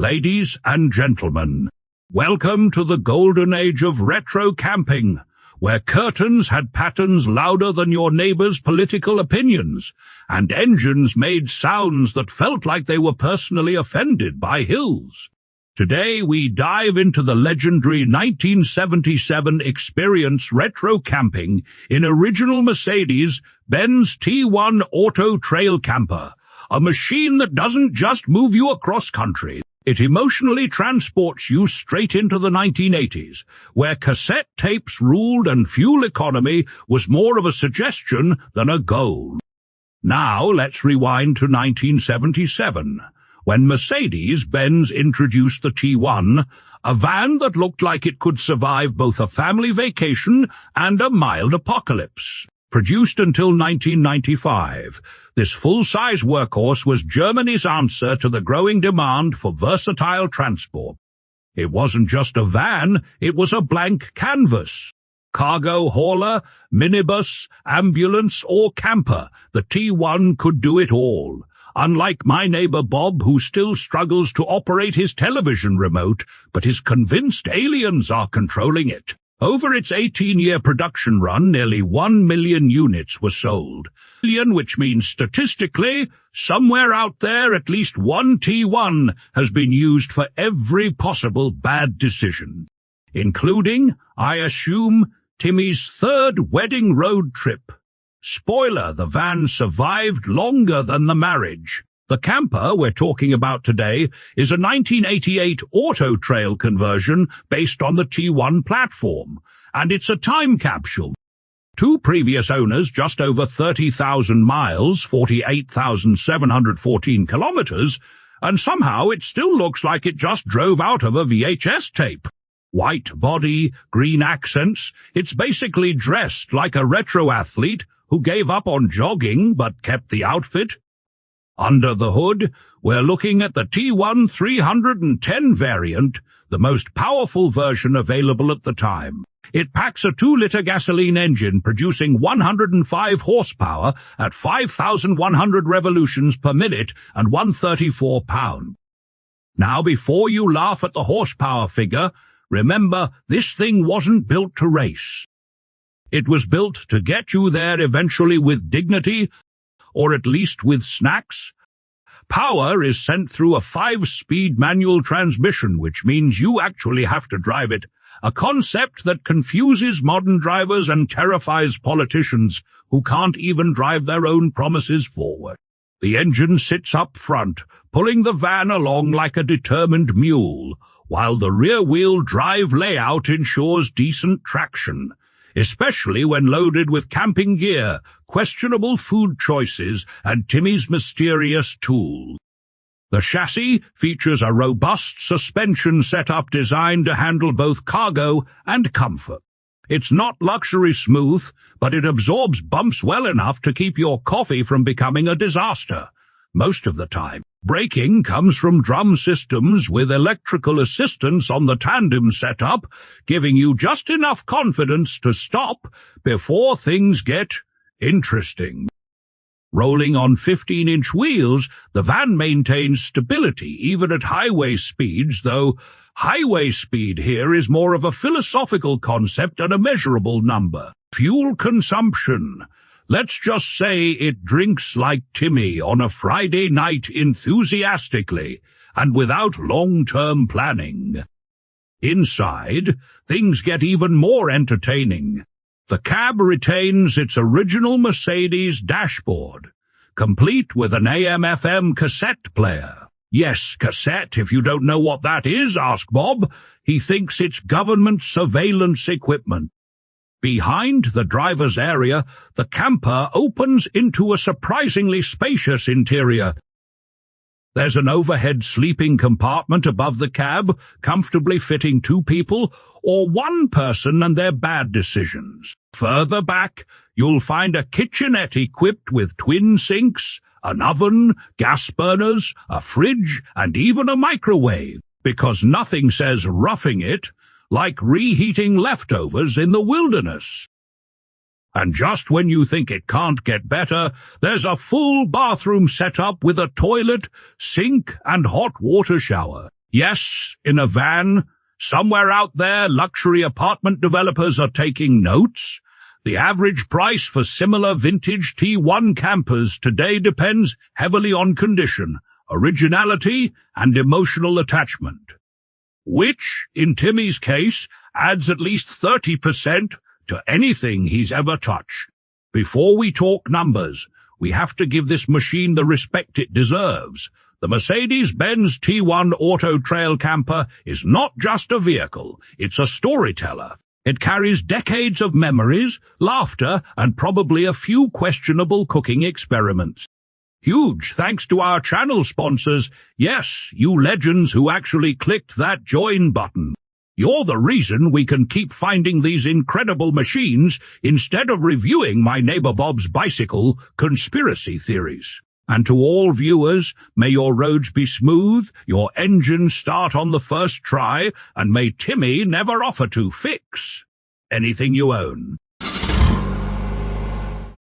Ladies and gentlemen, welcome to the golden age of retro camping, where curtains had patterns louder than your neighbor's political opinions, and engines made sounds that felt like they were personally offended by hills. Today we dive into the legendary 1977 experience retro camping in original Mercedes-Benz T1 Auto Trail Camper, a machine that doesn't just move you across country. It emotionally transports you straight into the 1980s, where cassette tapes ruled and fuel economy was more of a suggestion than a goal. Now let's rewind to 1977, when Mercedes-Benz introduced the T1, a van that looked like it could survive both a family vacation and a mild apocalypse. Produced until 1995, this full-size workhorse was Germany's answer to the growing demand for versatile transport. It wasn't just a van, it was a blank canvas. Cargo hauler, minibus, ambulance, or camper, the T1 could do it all. Unlike my neighbor Bob, who still struggles to operate his television remote, but is convinced aliens are controlling it. Over its 18-year production run, nearly 1 million units were sold. Which means statistically, somewhere out there at least one T1 has been used for every possible bad decision, including, I assume, Timmy's third wedding road trip. Spoiler, the van survived longer than the marriage. The camper we're talking about today is a 1988 Auto Trail conversion based on the T1 platform, and it's a time capsule. Two previous owners, just over 30,000 miles, 48,714 kilometers, and somehow it still looks like it just drove out of a VHS tape. White body, green accents, it's basically dressed like a retro athlete who gave up on jogging but kept the outfit. Under the hood, we're looking at the T1 310 variant, the most powerful version available at the time. It packs a 2-liter gasoline engine producing 105 horsepower at 5,100 revolutions per minute and 134 pounds. Now, before you laugh at the horsepower figure, remember this thing wasn't built to race. It was built to get you there eventually with dignity, or at least with snacks. Power is sent through a 5-speed manual transmission, which means you actually have to drive it, a concept that confuses modern drivers and terrifies politicians who can't even drive their own promises forward. The engine sits up front, pulling the van along like a determined mule, while the rear-wheel drive layout ensures decent traction, especially when loaded with camping gear, questionable food choices, and Timmy's mysterious tools. The chassis features a robust suspension setup designed to handle both cargo and comfort. It's not luxury smooth, but it absorbs bumps well enough to keep your coffee from becoming a disaster, most of the time. Braking comes from drum systems with electrical assistance on the tandem setup, giving you just enough confidence to stop before things get interesting. Rolling on 15-inch wheels, the van maintains stability even at highway speeds, though highway speed here is more of a philosophical concept and a measurable number. Fuel consumption. Let's just say it drinks like Timmy on a Friday night enthusiastically and without long-term planning. Inside, things get even more entertaining. The cab retains its original Mercedes dashboard, complete with an AM/FM cassette player. Yes, cassette, if you don't know what that is, ask Bob. He thinks it's government surveillance equipment. Behind the driver's area, the camper opens into a surprisingly spacious interior. There's an overhead sleeping compartment above the cab, comfortably fitting 2 people, or 1 person and their bad decisions. Further back, you'll find a kitchenette equipped with twin sinks, an oven, gas burners, a fridge, and even a microwave, because nothing says roughing it like reheating leftovers in the wilderness. And just when you think it can't get better, there's a full bathroom setup with a toilet, sink, and hot water shower. Yes, in a van. Somewhere out there, luxury apartment developers are taking notes. The average price for similar vintage T1 campers today depends heavily on condition, originality, and emotional attachment, which, in Timmy's case, adds at least 30% to anything he's ever touched. Before we talk numbers, we have to give this machine the respect it deserves. The Mercedes-Benz T1 Auto Trail Camper is not just a vehicle, it's a storyteller. It carries decades of memories, laughter, and probably a few questionable cooking experiments. Huge thanks to our channel sponsors, yes, you legends who actually clicked that join button. You're the reason we can keep finding these incredible machines instead of reviewing my neighbor Bob's bicycle conspiracy theories. And to all viewers, may your roads be smooth, your engine start on the first try, and may Timmy never offer to fix anything you own.